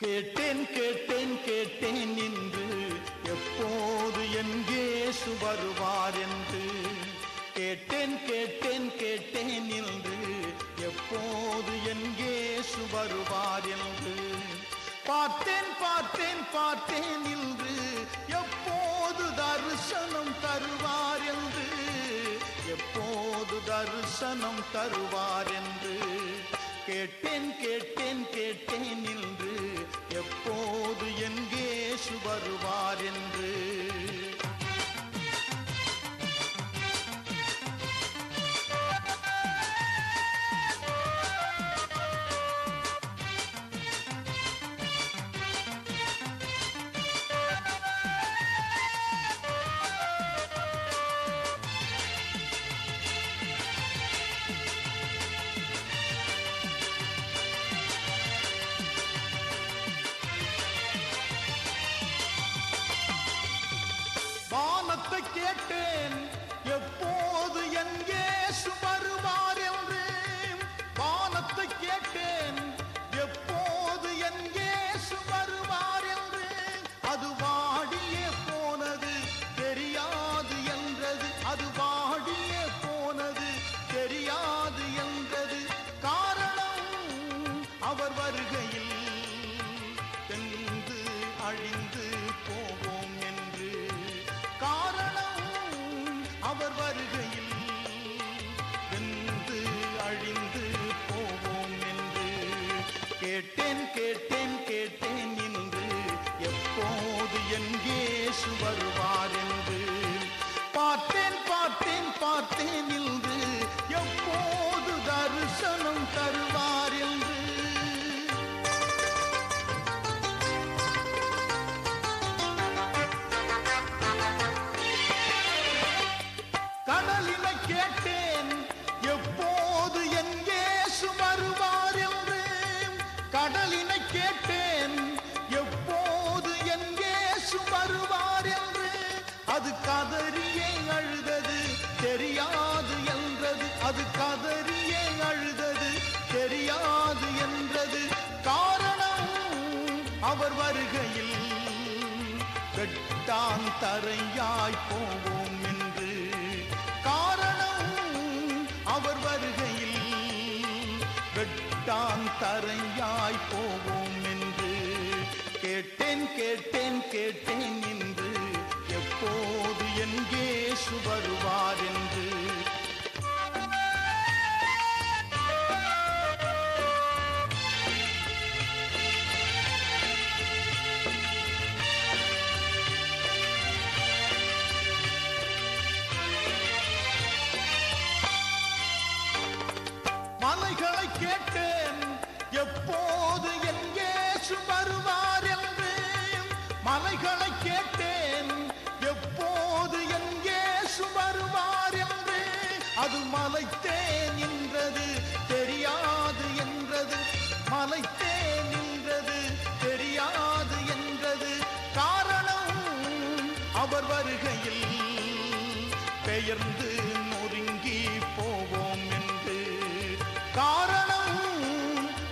கேட்டேன் கேட்டேன் கேட்டேன் என்று எப்போது என் இயேசு வருவார் என்று. கேட்டேன் கேட்டேன் கேட்டேன் என்று எப்போது என் இயேசு வருவார் என்று. பார்த்தேன் பார்த்தேன் பார்த்தேன் என்று எப்போது தரிசனம் தருவார் என்று. எப்போது தரிசனம் தருவார் என்று. கேட்டேன் கேட்டேன் கேட்டேன் என்று எப்போது என் இயேசு வருவார் என்று. வானத்தை கேட்டேன் எப்போது என் இயேசு வருவார் என்று. வானத்தை கேட்டேன் எப்போது என் இயேசு வருவார் என்று. அது வாடியே போனது தெரியாது என்றது. அது வாடியே போனது தெரியாது என்றது. காரணம் அவர் வருகையில் தென்று அழிந்து போவோம் என்று. காரணம் அவர் வருகையில் வெந்து அழிந்து போவோம் என்று. கேட்டேன் கேட்டேன் கேட்டேன் என்று எப்போது என் இயேசு வருவார் என்று. பார்த்தேன் பார்த்தேன் பார்த்தேன் என்று எப்போது தரிசனம் தருவார் என்று. கடலினை கேட்டேன் எப்போது என் இயேசு வருவார் என்று. கடலினை கேட்டேன் எப்போது என் இயேசு வருவார் என்று. அது கதறியே அழுதது தெரியாது என்றது. அது கதறியே அழுதது தெரியாது என்றது. காரணம் அவர் வருகையில் வெட்டான் தரையாய் போவோம் என்று. காரணம் அவர் வருகையில் வெட்டான் தரையாய் போவோம் என்று. கேட்டேன் கேட்டேன் கேட்டேன் என்று எப்போது என் இயேசு வருவார் என்று. மலைகளை கேட்டேன் எப்போது என் இயேசு வருவார் என்று. மலைகளை கேட்டேன் எப்போது என் இயேசு வருவார் என்று. அது மலைத்தேன் என்றது தெரியாது என்றது. மலைத்தேன் என்றது தெரியாது என்றது. காரணம் அவர் வருகையில் பெயர்ந்து நொறுங்கி போவோம் என்று. காரணம்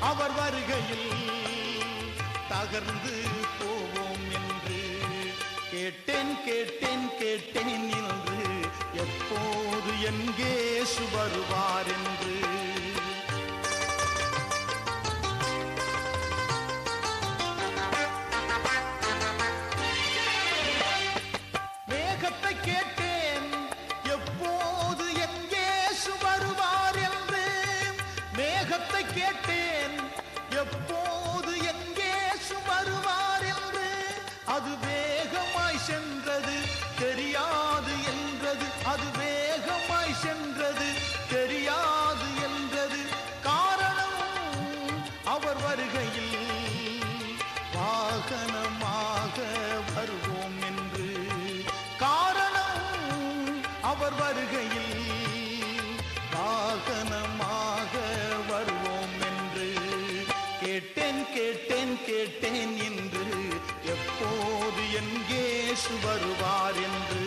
அவர் வருகையில் தகர்ந்து போவோம் என்று. கேட்டேன் கேட்டேன் கேட்டேன் என்று எப்போது என் இயேசு வருவார் என்று. மேகத்தை கேட்டேன் எப்போது என் இயேசு வருவார் என்று. மேகத்தை கேட்டேன் எப்போது என் இயேசு வருவார் என்று. அது வேகமாய் சென்றது தெரியாது என்றது. அது வேகமாய் சென்றது தெரியாது என்றது. அவர் வருகையில் வாகனமாக வருவோம் என்று கேட்டேன் கேட்டேன் கேட்டேன் என்று எப்போது என் இயேசு வருவார் என்று.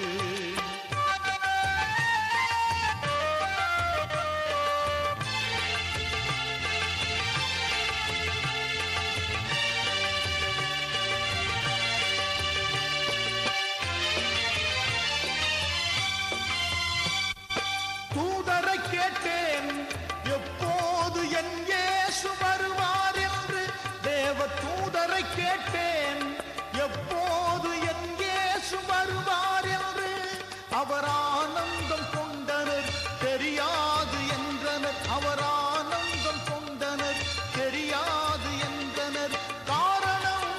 தூதரை கேட்டேன் எப்போது என் இயேசு வருவார் என்று. தேவ தூதரை கேட்டேன் எப்போது என் இயேசு வருவார் என்று. அவர் ஆனந்தம் கொண்டனர் தெரியாது என்றனர். அவர் ஆனந்தம் கொண்டனர் தெரியாது என்றனர். காரணம்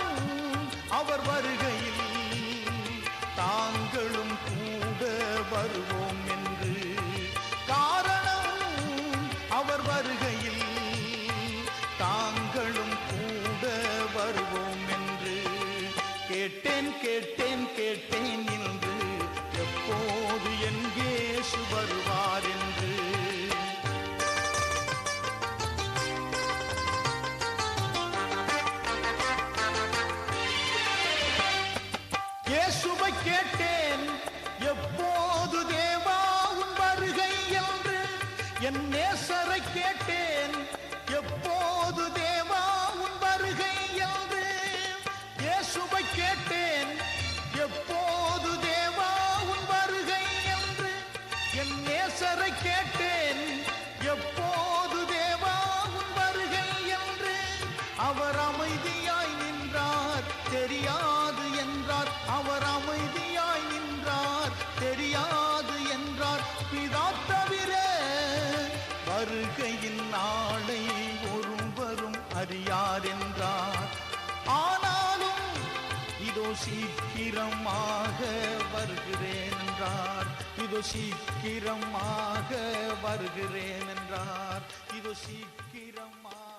அவர் வருகையில் தாங்களும் கூட வருவோம் என்று. காரணம் அவர் வருகையில் தாங்களும் கூட வருவோம் என்று. கேட்டேன் கேட்டேன் கேட்டேன் என்று எப்போது என் இயேசு வருவார் என்று. இயேசுவை கேட்டேன் எப்போது தேவா உன் வருகை என்று. என் நேசரை கேட்டேன் எப்போது தேவா உன் வருகை என்று. இயேசுவை கேட்டேன் எப்போது தேவா உன் வருகை என்று. என் நேசரை கேட்டேன் எப்போது தேவா உன் வருகை என்று. அவர் அமைதியாய் நின்றார் தெரியாது என்றார். அவர் அமைதியாய் நின்றார் தெரியாது என்றார். பிதா தவிர வருகையின் நாளை ஒருவரும் அறியார் என்றார். ஆனாலும் இதோ சீக்கிரமாக வருகிறேன் என்றார். இதோ சீக்கிரமாக வருகிறேன் என்றார். இதோ சீக்கிரமாக